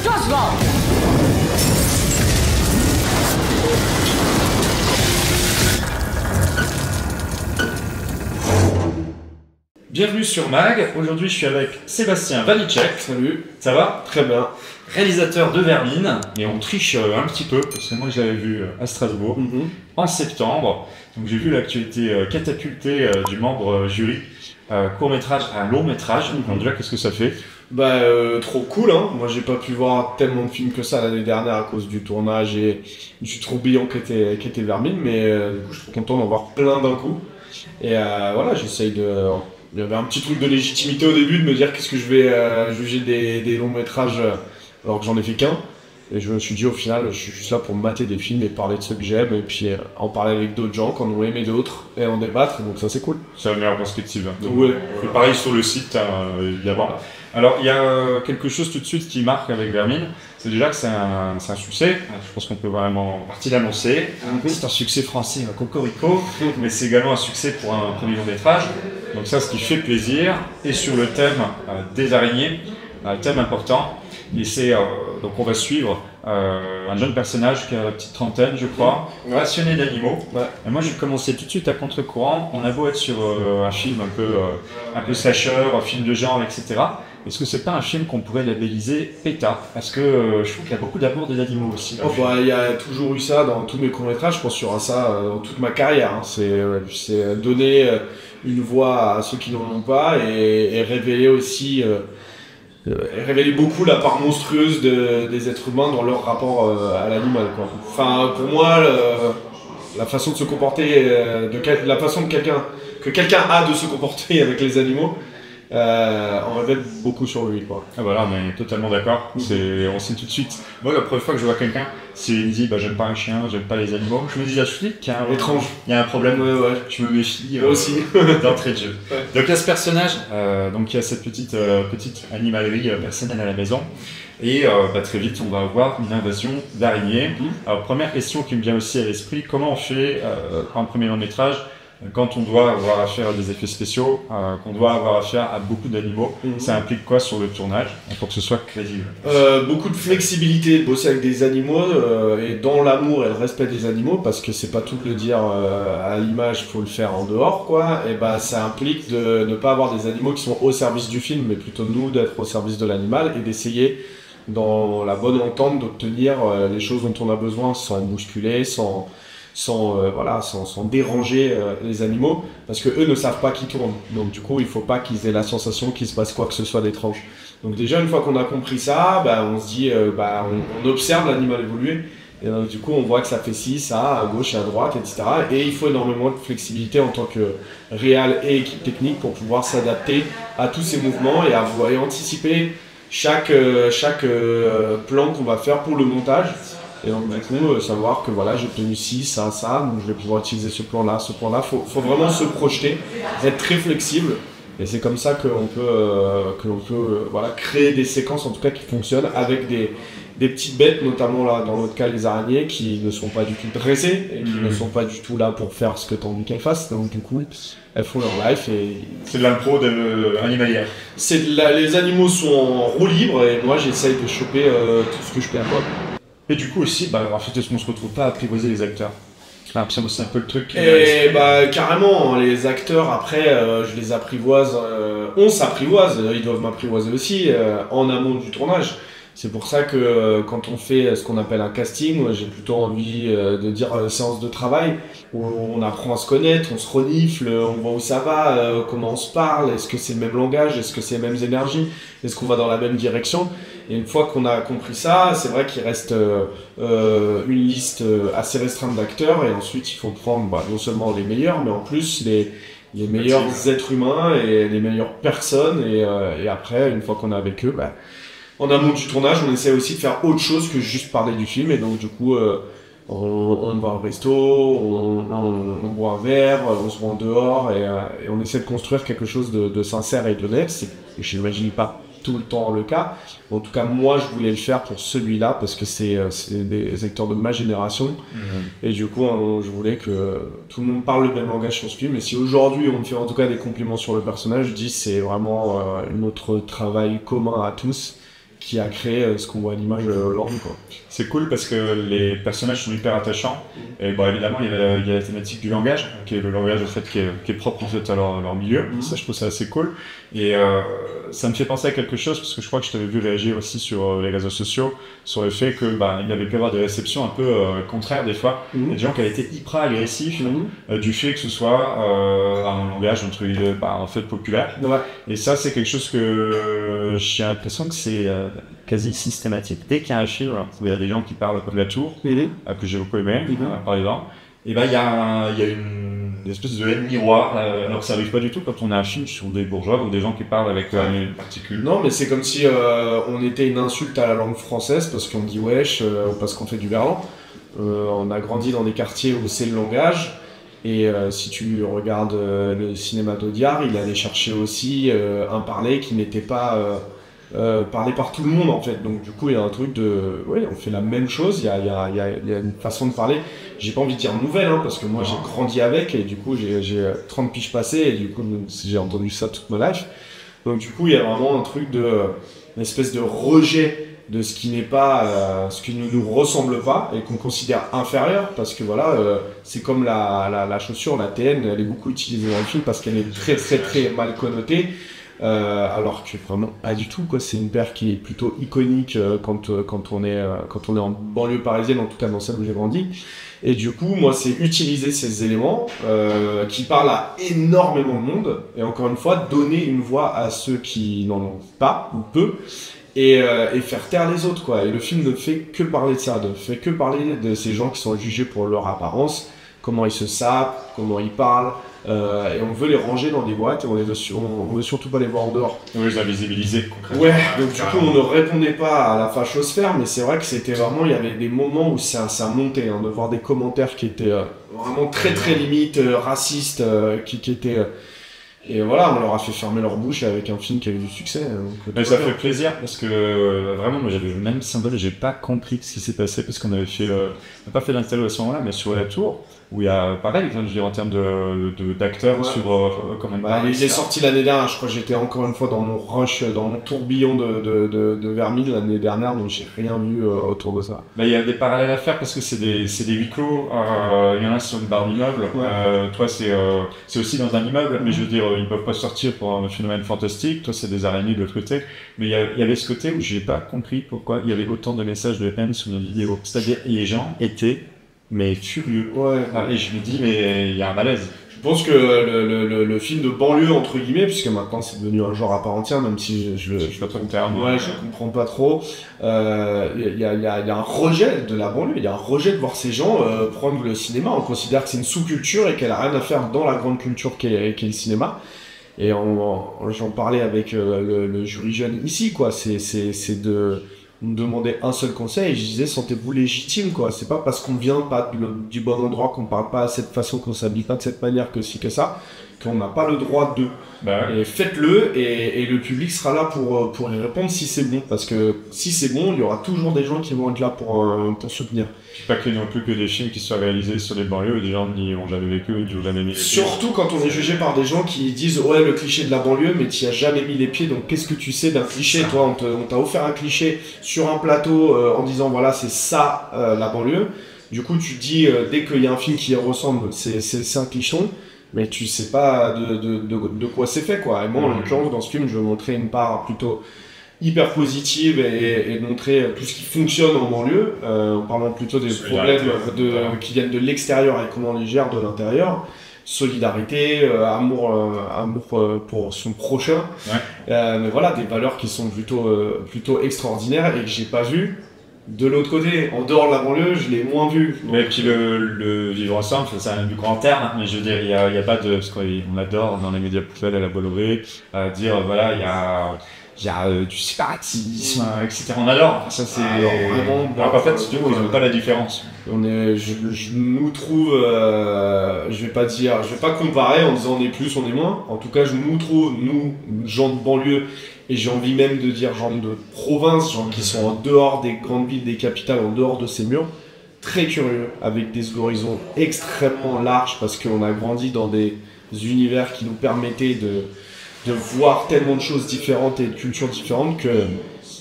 Stoßwort! Bienvenue sur Mag. Aujourd'hui, je suis avec Sébastien Vanitschek. Salut. Ça va? Très bien. Réalisateur de Vermine. Et on triche un petit peu, parce que moi, je l'avais vu à Strasbourg en septembre. Donc, j'ai vu là que tu étais catapulté du membre jury. Court-métrage à long-métrage. Donc, déjà, qu'est-ce que ça fait? Bah, trop cool, hein. Moi, j'ai pas pu voir tellement de films que ça l'année dernière à cause du tournage et du tourbillon qu'était Vermine. Mais du coup, je suis content d'en voir plein d'un coup. Et voilà, j'essaye de... Il y avait un petit truc de légitimité au début de me dire qu'est-ce que je vais juger des longs métrages alors que j'en ai fait qu'un. Et je me suis dit au final, je suis juste là pour mater des films et parler de ceux que j'aime et puis en parler avec d'autres gens qui en ont aimé d'autres et en débattre. Donc ça c'est cool. C'est la meilleure perspective. Donc, Ouais. Et pareil sur le site, évidemment. Alors, il y a quelque chose tout de suite qui marque avec Vermine. C'est déjà que c'est un succès. Je pense qu'on peut vraiment partie l'annoncer. C'est un succès français, un cocorico, mais c'est également un succès pour un premier long métrage. Donc ça, ce qui fait plaisir. Et sur le thème des araignées, un thème important. Et c'est donc on va suivre un jeune personnage qui a la petite trentaine, je crois, passionné d'animaux. Ouais. Et moi, j'ai commencé tout de suite à contre-courant. On a beau être sur un film un peu slasher, un film de genre, etc. Est-ce que c'est pas un film qu'on pourrait labelliser PETA? Parce que je trouve qu'il y a beaucoup d'amour des animaux aussi. Oh, bah, il y a toujours eu ça dans tous mes courts-métrages, je pense qu'il y aura ça dans toute ma carrière. Hein. C'est donner une voix à ceux qui n'en ont pas et révéler aussi, révéler beaucoup la part monstrueuse des êtres humains dans leur rapport à l'animal, quoi. Enfin, pour moi, la façon de se comporter, la façon que quelqu'un a de se comporter avec les animaux, on révèle beaucoup sur lui, quoi. Ah voilà, on est totalement d'accord. On sait tout de suite. Moi, la première fois que je vois quelqu'un, s'il me dit j'aime pas un chien, j'aime pas les animaux, je me dis qu'il y a Étrange. Il y a un problème. Ouais. Je me méfie. Moi aussi. D'entrée de jeu. Ouais. Donc il y a ce personnage, donc il y a cette petite animalerie personnelle à la maison. Et très vite, on va avoir une invasion d'araignées. Alors première question qui me vient aussi à l'esprit, comment on fait un premier long métrage quand on doit avoir affaire à des effets spéciaux, qu'on doit avoir affaire à beaucoup d'animaux, ça implique quoi sur le tournage pour que ce soit crédible? Beaucoup de flexibilité, de bosser avec des animaux et dans l'amour et le respect des animaux, parce que c'est pas tout de le dire à l'image, faut le faire en dehors, quoi. Et bah ça implique de ne pas avoir des animaux qui sont au service du film, mais plutôt nous d'être au service de l'animal et d'essayer dans la bonne entente d'obtenir les choses dont on a besoin sans bousculer, sans déranger les animaux, parce que eux ne savent pas qui tourne. Donc du coup, il faut pas qu'ils aient la sensation qu'il se passe quoi que ce soit d'étrange. Donc déjà, une fois qu'on a compris ça, on se dit, on observe l'animal évoluer, et du coup, on voit que ça fait ci, ça, à gauche et à droite, etc. Et il faut énormément de flexibilité en tant que réal et équipe technique pour pouvoir s'adapter à tous ces mouvements et anticiper chaque plan qu'on va faire pour le montage. Et donc du coup, savoir que voilà, j'ai obtenu ci, ça, donc je vais pouvoir utiliser ce plan-là. Faut vraiment se projeter, être très flexible. Et c'est comme ça que l'on peut créer des séquences, en tout cas qui fonctionnent, avec des petites bêtes, notamment là, dans notre cas, les araignées, qui ne sont pas du tout dressées, et qui ne sont pas du tout là pour faire ce que tu as envie qu'elles fassent. Donc du coup, elles font leur life et... C'est de l'impro animalière. Les animaux sont en roue libre, et moi j'essaye de choper tout ce que je peux avoir. Et du coup aussi, en fait, est-ce qu'on se retrouve pas à apprivoiser les acteurs? C'est un peu le truc. Et carrément, les acteurs, après, je les apprivoise, on s'apprivoise, ils doivent m'apprivoiser aussi en amont du tournage. C'est pour ça que quand on fait ce qu'on appelle un casting, j'ai plutôt envie de dire séance de travail, où on apprend à se connaître, on se renifle, on voit où ça va, comment on se parle, est-ce que c'est le même langage, est-ce que c'est les mêmes énergies, est-ce qu'on va dans la même direction. Et une fois qu'on a compris ça, c'est vrai qu'il reste une liste assez restreinte d'acteurs, et ensuite il faut prendre non seulement les meilleurs, mais en plus les meilleurs êtres humains et les meilleures personnes, et après, une fois qu'on est avec eux, en amont du tournage, on essaie aussi de faire autre chose que juste parler du film, et donc du coup, on va au resto, on boit un verre, on se rend dehors, et on essaie de construire quelque chose de sincère et d'honnête. Et je n'imagine pas tout le temps le cas. En tout cas, moi, je voulais le faire pour celui-là, parce que c'est des acteurs de ma génération, et du coup, je voulais que tout le monde parle le même langage sur ce film. Et si aujourd'hui, on me fait en tout cas des compliments sur le personnage, je dis c'est vraiment notre travail commun à tous. qui a créé ce qu'on voit à l'image aujourd'hui, quoi. C'est cool parce que les personnages sont hyper attachants. Et bon, évidemment, il y a la thématique du langage, qui est le langage en fait, qui est propre en fait, à leur milieu. Ça, je trouve ça assez cool. Et ça me fait penser à quelque chose, parce que je crois que je t'avais vu réagir aussi sur les réseaux sociaux, sur le fait que il avait pu y avoir des réceptions un peu contraires des fois. Il y a des gens qui avaient été hyper agressifs du fait que ce soit un langage entre en fait populaire. Ouais. Et ça, c'est quelque chose que j'ai l'impression que c'est quasi systématique. Dès qu'il y a un film où il y a des gens qui parlent comme la tour, que j'ai beaucoup aimé, par exemple, et il y a une espèce de haine miroir, alors que ça n'arrive pas du tout quand on a un film sur des bourgeois ou des gens qui parlent avec une particule. Non, mais c'est comme si on était une insulte à la langue française parce qu'on dit wesh ou parce qu'on fait du verlan. On a grandi dans des quartiers où c'est le langage. Et si tu regardes le cinéma d'Audiard, il allait chercher aussi un parler qui n'était pas parlé par tout le monde en fait. Donc du coup il y a un truc de... Oui, on fait la même chose, il y a une façon de parler. J'ai pas envie de dire nouvelle, parce que moi j'ai grandi avec et du coup j'ai 30 piges passées et du coup j'ai entendu ça toute ma life. Donc du coup il y a vraiment un truc une espèce de rejet de ce qui n'est pas, ce qui ne nous ressemble pas et qu'on considère inférieur, parce que voilà, c'est comme la chaussure, la TN, elle est beaucoup utilisée dans le film parce qu'elle est très très très mal connotée, alors que vraiment pas du tout, quoi. C'est une paire qui est plutôt iconique quand on est en banlieue parisienne, en tout cas dans celle où j'ai grandi. Et du coup, moi, c'est utiliser ces éléments qui parlent à énormément de monde, et encore une fois, donner une voix à ceux qui n'en ont pas ou peu. Et faire taire les autres, quoi. Et le film ne fait que parler de ça, ne fait que parler de ces gens qui sont jugés pour leur apparence, comment ils se sapent, comment ils parlent, et on veut les ranger dans des boîtes et on veut surtout pas les voir en dehors. Oui, les invisibiliser concrètement. Ouais, donc du coup on ne répondait pas à la fachosphère, mais c'est vrai que c'était vraiment, il y avait des moments où ça montait, de voir des commentaires qui étaient vraiment très très limite, racistes, qui étaient... Et voilà, on leur a fait fermer leur bouche avec un film qui a eu du succès. Mais ça fait plaisir parce que vraiment, moi j'avais le même symbole et j'ai pas compris ce qui s'est passé parce qu'on avait fait, on n'a pas fait d'interview à ce moment-là, mais sur la tour où il y a pareil, je veux dire, en termes d'acteurs sur comment il est sorti l'année dernière, je crois que j'étais encore une fois dans mon rush, dans mon tourbillon de Vermine l'année dernière, donc j'ai rien vu autour de ça. Il y a des parallèles à faire parce que c'est des huis clos, il y en a sur une barre d'immeuble, toi c'est aussi dans un immeuble, mais je veux dire, ils peuvent pas sortir pour un phénomène fantastique, toi c'est des araignées de l'autre côté, mais il y avait ce côté où j'ai pas compris pourquoi il y avait autant de messages de haine sur nos vidéos, c'est-à-dire les gens étaient mais furieux. Et je me dis, mais il y a un malaise. Je pense que le film de banlieue, entre guillemets, puisque maintenant c'est devenu un genre à part entière, même si je comprends pas trop, il y a un rejet de la banlieue, il y a un rejet de voir ces gens prendre le cinéma. On considère que c'est une sous-culture et qu'elle a rien à faire dans la grande culture qu'est le cinéma. Et j'en parlais avec le jury jeune ici, quoi. C'est de me demander un seul conseil et je disais, sentez-vous légitime, quoi. C'est pas parce qu'on vient pas du bon endroit, qu'on parle pas de cette façon, qu'on s'habille pas de cette manière, que si que ça, qu'on n'a pas le droit de. Et faites-le et le public sera là pour y répondre si c'est bon, parce que si c'est bon, il y aura toujours des gens qui vont être là pour soutenir. Je sais pas qu'il n'y a non plus que des films qui soient réalisés sur les banlieues et des gens qui n'ont jamais vécu et qui n'ont jamais mis les pieds. Surtout quand on est jugé par des gens qui disent ouais, le cliché de la banlieue, mais tu n'y as jamais mis les pieds, donc qu'est-ce que tu sais d'un cliché? Toi, on t'a offert un cliché sur un plateau en disant voilà, c'est ça la banlieue. Du coup, tu dis dès qu'il y a un film qui ressemble, c'est un clichon, mais tu sais pas de quoi c'est fait, quoi. Et moi, en l'occurrence, dans ce film, je veux montrer une part plutôt hyper positive et montrer tout ce qui fonctionne en banlieue, en parlant plutôt des problèmes qui viennent de l'extérieur et comment on les gère de l'intérieur. Solidarité, amour pour son prochain, mais voilà, des valeurs qui sont plutôt extraordinaires et que j'ai pas vu de l'autre côté. En dehors de la banlieue, je l'ai moins vu. Mais puis le vivre ensemble, c'est un du grand terme, mais je veux dire, il y a pas de, parce qu'on adore dans les médias culturels à la Bolloré, dire voilà, il y a du séparatisme, etc. On adore. Ça c'est vraiment. Alors, en fait, si tu veux, ils n'ont pas la différence. Je nous trouve, je vais pas comparer en disant on est plus, on est moins. En tout cas, je nous trouve, nous, gens de banlieue, et j'ai envie même de dire gens de province, gens qui sont en dehors des grandes villes, des capitales, en dehors de ces murs, très curieux, avec des horizons extrêmement larges, parce qu'on a grandi dans des univers qui nous permettaient de voir tellement de choses différentes et de cultures différentes que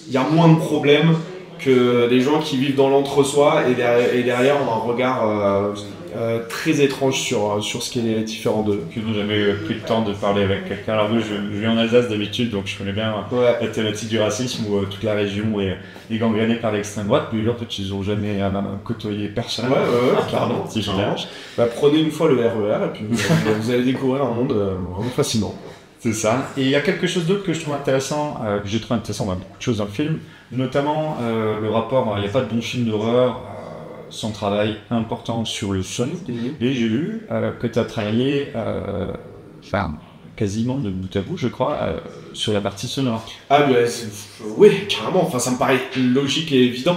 il y a moins de problèmes que des gens qui vivent dans l'entre-soi et derrière ont un regard très étrange sur ce qui est différent d'eux. Qui n'ont jamais pris le temps de parler avec quelqu'un. Alors moi, je vis en Alsace d'habitude, donc je connais bien la thématique du racisme où toute la région est gangrénée par l'extrême droite, mais en fait, ils n'ont jamais côtoyé personne. Clairement. C'est génial. Prenez une fois le RER et puis vous allez découvrir un monde vraiment fascinant. C'est ça. Et il y a quelque chose d'autre que je trouve intéressant, que j'ai trouvé intéressant, beaucoup de choses dans le film, notamment le rapport, il n'y a pas de bon film d'horreur sans travail important sur le son. Et j'ai lu que tu as travaillé, quasiment de bout à bout, je crois, sur la partie sonore. Oui, carrément, enfin, ça me paraît logique et évident.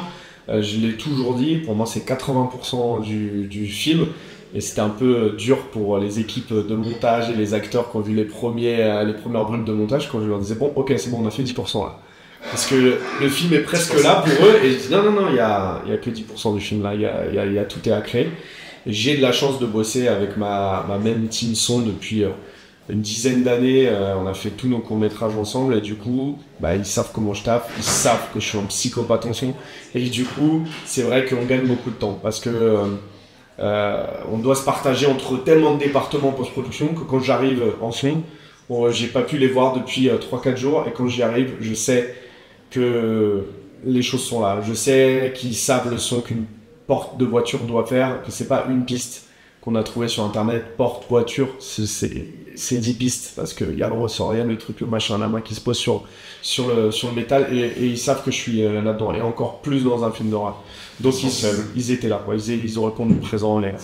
Je l'ai toujours dit, pour moi c'est 80% du film. Et c'était un peu dur pour les équipes de montage et les acteurs qui ont vu les premières brutes de montage quand je leur disais bon, ok, c'est bon, on a fait 10% là. Parce que le film est presque là pour eux et je dis non, il y a que 10% du film là, il y a tout est à créer. Et j'ai de la chance de bosser avec ma même team son depuis une dizaine d'années. On a fait tous nos courts-métrages ensemble et du coup, ils savent comment je taffe, ils savent que je suis un psychopathe en son. Et du coup, c'est vrai qu'on gagne beaucoup de temps parce que on doit se partager entre tellement de départements post-production que quand j'arrive en son, j'ai pas pu les voir depuis 3-4 jours et quand j'y arrive, je sais que les choses sont là. Je sais qu'ils savent le son qu'une porte de voiture doit faire, que c'est pas une piste qu'on a trouvé sur internet, porte voiture, c'est 10 pistes parce qu'il y a le ressort, il y a le truc, le machin, la main qui se pose sur le métal et ils savent que je suis là-dedans et encore plus dans un film d'horreur. Donc ils étaient là, quoi. Ils ont répondu présent en l'air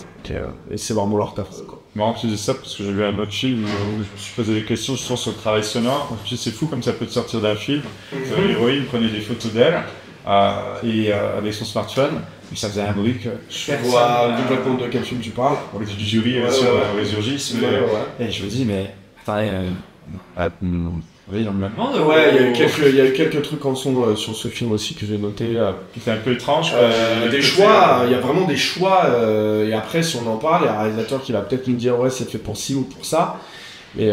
et c'est vraiment leur taf. Marrant que tu dis ça parce que j'ai vu un autre film où je me suis posé des questions sur le travail sonore. Je me suis dit, c'est fou comme ça peut te sortir d'un film. L'héroïne prenait des photos d'elle et avec son smartphone. Et ça faisait un bruit que je vois complètement de quel film tu parles. Du jury sur Résurgis. Et je me dis, mais attendez, oui, on me demande. Il y a eu quelques trucs en son sur ce film aussi que j'ai noté. C'était un peu étrange. Des choix, il y a vraiment des choix. Et après, si on en parle, il y a un réalisateur qui va peut-être nous dire ouais, c'est fait pour ci ou pour ça. Mais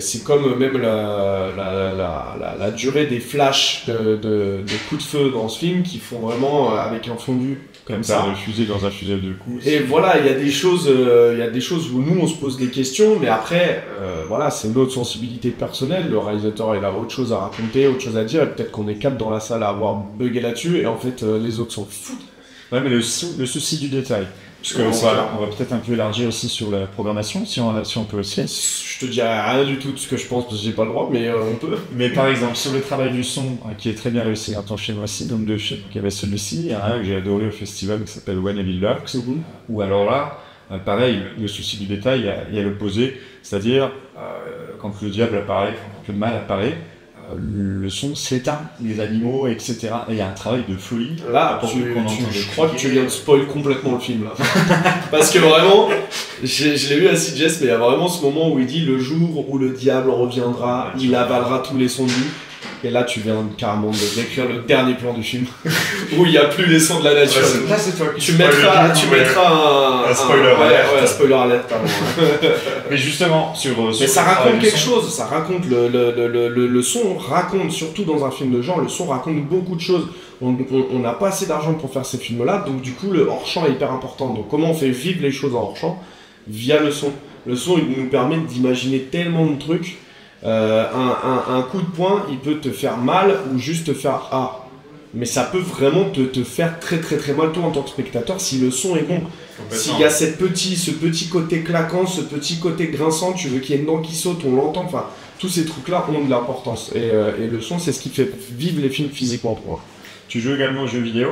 c'est comme même la durée des flashs de coups de feu dans ce film qui font vraiment avec un fondu comme ça. Le fusée dans un fusil de coups. Et voilà, il y a des choses où nous on se pose des questions, mais après, voilà, c'est notre sensibilité personnelle. Le réalisateur il a autre chose à raconter, autre chose à dire, et peut-être qu'on est 4 dans la salle à avoir bugué là-dessus, et en fait les autres s'en foutent. Ouais, mais le souci du détail. Parce qu'on va peut-être un peu élargir aussi sur la programmation, si on peut aussi. Je te dirai rien du tout de ce que je pense parce que j'ai pas le droit, mais on peut. Mais par exemple, sur le travail du son, qui est très bien réussi, attends chez moi aussi, donc deux films qui avait celui-ci, il y en a un que j'ai adoré au festival qui s'appelle When Evil Lurks, où alors là, pareil, le souci du détail, il y a l'opposé, c'est-à-dire quand le diable apparaît, quand le mal apparaît, le son s'éteint, les animaux, etc. Et il y a un travail de folie. Là, je crois que tu viens de spoil complètement le film. Là. Parce que vraiment, je l'ai vu à CGS, mais il y a vraiment ce moment où il dit le jour où le diable reviendra, il avalera tous les sons de lui. Et là, tu viens carrément de décrire le dernier plan du film, où il n'y a plus les sons de la nature. Là, c'est toi qui tu mettras un spoiler alert. Ouais, spoiler alert, pardon. Mais justement, mais ça raconte quelque chose, ça raconte le son, raconte, surtout dans un film de genre, le son raconte beaucoup de choses. On n'a pas assez d'argent pour faire ces films-là, donc du coup, le hors-champ est hyper important. Donc comment on fait vivre les choses en hors-champ? Via le son. Le son, il nous permet d'imaginer tellement de trucs. Un coup de poing, il peut te faire mal ou juste te faire ah. Mais ça peut vraiment te faire très très très mal toi en tant que spectateur si le son est bon. S'il y a ce petit côté claquant, ce petit côté grinçant, tu veux qu'il y ait une dent qui saute, on l'entend, enfin tous ces trucs-là ont de l'importance. Et le son, c'est ce qui fait vivre les films physiquement pour moi. Tu joues également aux jeux vidéo?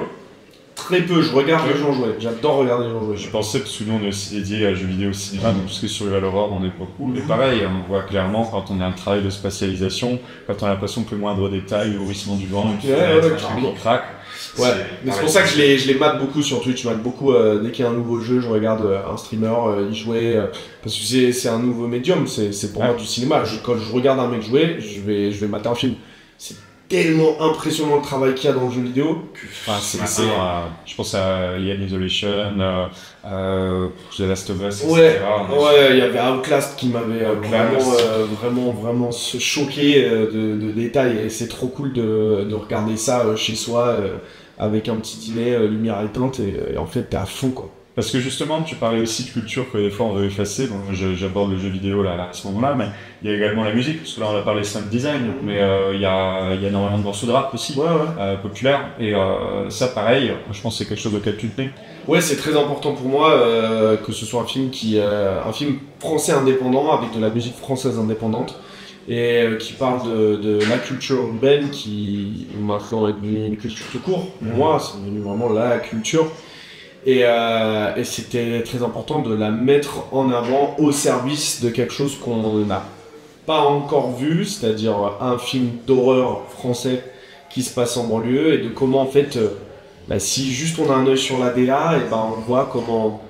Très peu, je regarde les gens jouer, j'adore regarder les gens jouer. Je pensais, parce que nous on est aussi dédié à jeux vidéo au cinéma, donc tout ce qui est sur le Valorant, on est beaucoup. Mais pareil, on voit clairement quand on a un travail de spatialisation, quand on a l'impression que le moindre détail, le bruissement du vent, qui craque. Ouais, mais c'est pour ça que je les mate beaucoup sur Twitch, je mate beaucoup, dès qu'il y a un nouveau jeu, je regarde un streamer y jouer, parce que c'est un nouveau médium, c'est pour moi du cinéma. Quand je regarde un mec jouer, je vais mater un film. tellement impressionnant le travail qu'il y a dans le jeu vidéo. Enfin, je pense à Alien Isolation, The Last of Us, etc. Ouais, il y avait Outlast qui m'avait vraiment choqué de détails. Et c'est trop cool de regarder ça chez soi avec un petit dîner, lumière éteinte, et en fait, t'es à fond, quoi. Parce que justement, tu parlais aussi de culture que des fois on veut effacer. Bon, j'aborde le jeu vidéo là, à ce moment-là, mais il y a également la musique, parce que là on a parlé sound design, mais il y a énormément de morceaux de rap aussi, populaires. Et ça, pareil, je pense que c'est quelque chose auquel tu te mets. Ouais, c'est très important pour moi que ce soit un film français indépendant avec de la musique française indépendante et qui parle de la culture urbaine qui maintenant est devenue une culture tout court. Pour moi, c'est devenu vraiment la culture. Et c'était très important de la mettre en avant au service de quelque chose qu'on n'a pas encore vu, c'est-à-dire un film d'horreur français qui se passe en banlieue, et de comment en fait, si juste on a un œil sur la DA, et on voit comment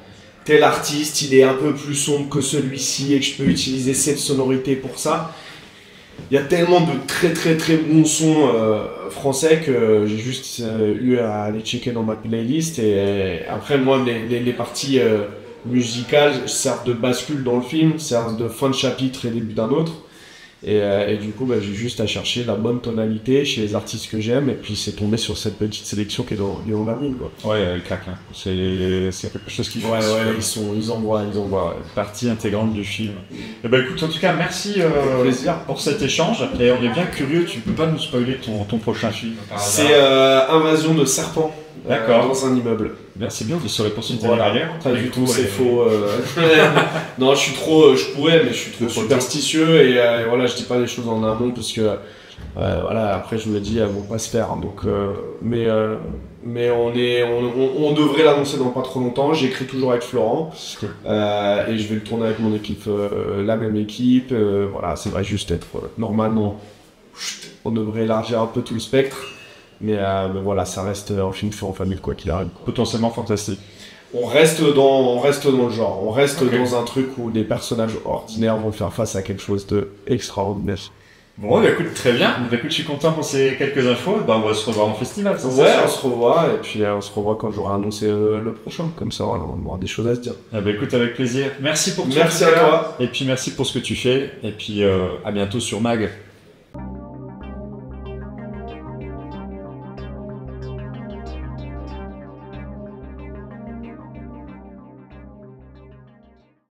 tel artiste il est un peu plus sombre que celui-ci et que je peux utiliser cette sonorité pour ça. Il y a tellement de très très très bons sons français que j'ai juste eu à aller checker dans ma playlist, et après moi les parties musicales servent de bascule dans le film, servent de fin de chapitre et début d'un autre, et du coup j'ai juste à chercher la bonne tonalité chez les artistes que j'aime, et puis c'est tombé sur cette petite sélection qui est dans Vermine, quoi. Ouais, elle claque, hein. C'est quelque chose qui ils envoient partie intégrante du film. Et écoute, en tout cas, merci plaisir pour cet échange, et on est bien curieux, tu peux pas nous spoiler ton prochain film par hasard? C'est Invasion de serpents. D'accord. Dans un immeuble. C'est bien, vous saurez poursuivre derrière. Pas du tout, c'est faux. Non, je pourrais, mais je suis trop superstitieux, et voilà, je dis pas les choses en amont parce que voilà, après je me dis elles vont pas se faire. Donc, mais on devrait l'annoncer dans pas trop longtemps. J'écris toujours avec Florent et je vais le tourner avec mon équipe, la même équipe. Voilà, c'est vrai, juste être normalement, on devrait élargir un peu tout le spectre. Mais voilà, ça reste un film fait en famille, quoi qu'il arrive. Potentiellement fantastique. On reste dans le genre. On reste dans un truc où des personnages ordinaires vont faire face à quelque chose d'extraordinaire. Bon, écoute, très bien. Écoute, je suis content pour ces quelques infos. On va se revoir en festival. Ça, on se revoit, et puis on se revoit quand j'aurai annoncé le prochain. Comme ça, voilà, on aura des choses à se dire. Écoute, avec plaisir. Merci pour tout. Merci à toi. Et puis merci pour ce que tu fais. Et puis à bientôt sur Mag.